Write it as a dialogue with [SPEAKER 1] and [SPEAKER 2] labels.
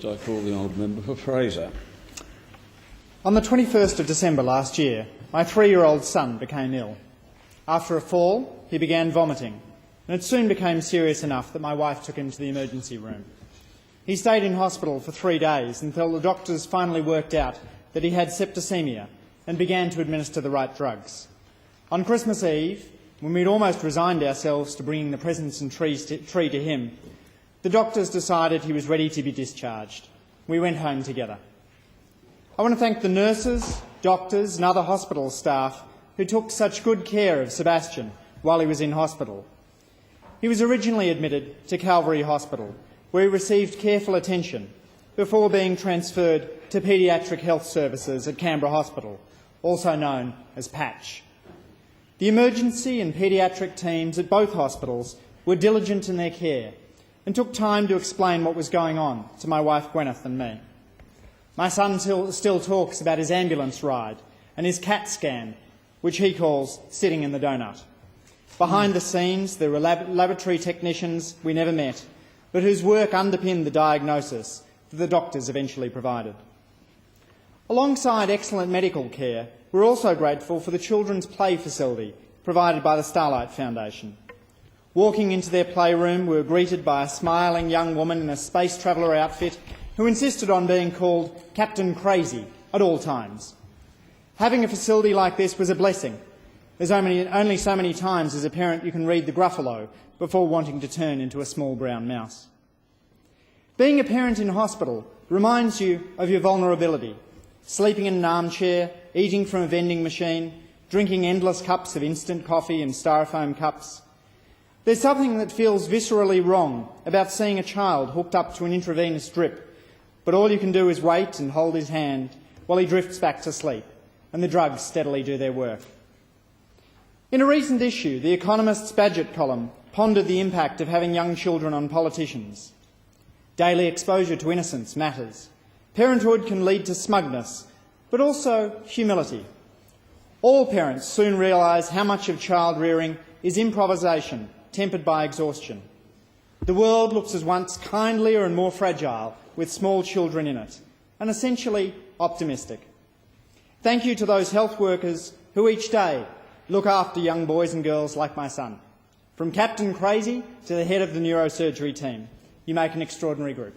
[SPEAKER 1] I call the old member for Fraser.
[SPEAKER 2] On the 21st of December last year, my 3-year-old son became ill. After a fall, he began vomiting, and it soon became serious enough that my wife took him to the emergency room. He stayed in hospital for 3 days until the doctors finally worked out that he had septicemia and began to administer the right drugs. On Christmas Eve, when we'd almost resigned ourselves to bringing the presents and tree to him, the doctors decided he was ready to be discharged. We went home together. I want to thank the nurses, doctors and other hospital staff who took such good care of Sebastian while he was in hospital. He was originally admitted to Calvary Hospital, where he received careful attention before being transferred to Paediatric Health Services at Canberra Hospital, also known as Patch. The emergency and paediatric teams at both hospitals were diligent in their care and took time to explain what was going on to my wife Gwyneth and me. My son still talks about his ambulance ride and his CAT scan, which he calls sitting in the donut. Behind the scenes, there were laboratory technicians we never met, but whose work underpinned the diagnosis that the doctors eventually provided. Alongside excellent medical care, we're also grateful for the children's play facility provided by the Starlight Foundation. Walking into their playroom, we were greeted by a smiling young woman in a space traveller outfit who insisted on being called Captain Crazy at all times. Having a facility like this was a blessing. There's only so many times as a parent you can read the Gruffalo before wanting to turn into a small brown mouse. Being a parent in hospital reminds you of your vulnerability. Sleeping in an armchair, eating from a vending machine, drinking endless cups of instant coffee in styrofoam cups. There's something that feels viscerally wrong about seeing a child hooked up to an intravenous drip, but all you can do is wait and hold his hand while he drifts back to sleep, and the drugs steadily do their work. In a recent issue, The Economist's budget column pondered the impact of having young children on politicians. Daily exposure to innocence matters. Parenthood can lead to smugness, but also humility. All parents soon realise how much of child rearing is improvisation, tempered by exhaustion. The world looks as once kindlier and more fragile with small children in it, and essentially optimistic. Thank you to those health workers who each day look after young boys and girls like my son. From Captain Crazy to the head of the neurosurgery team, you make an extraordinary group.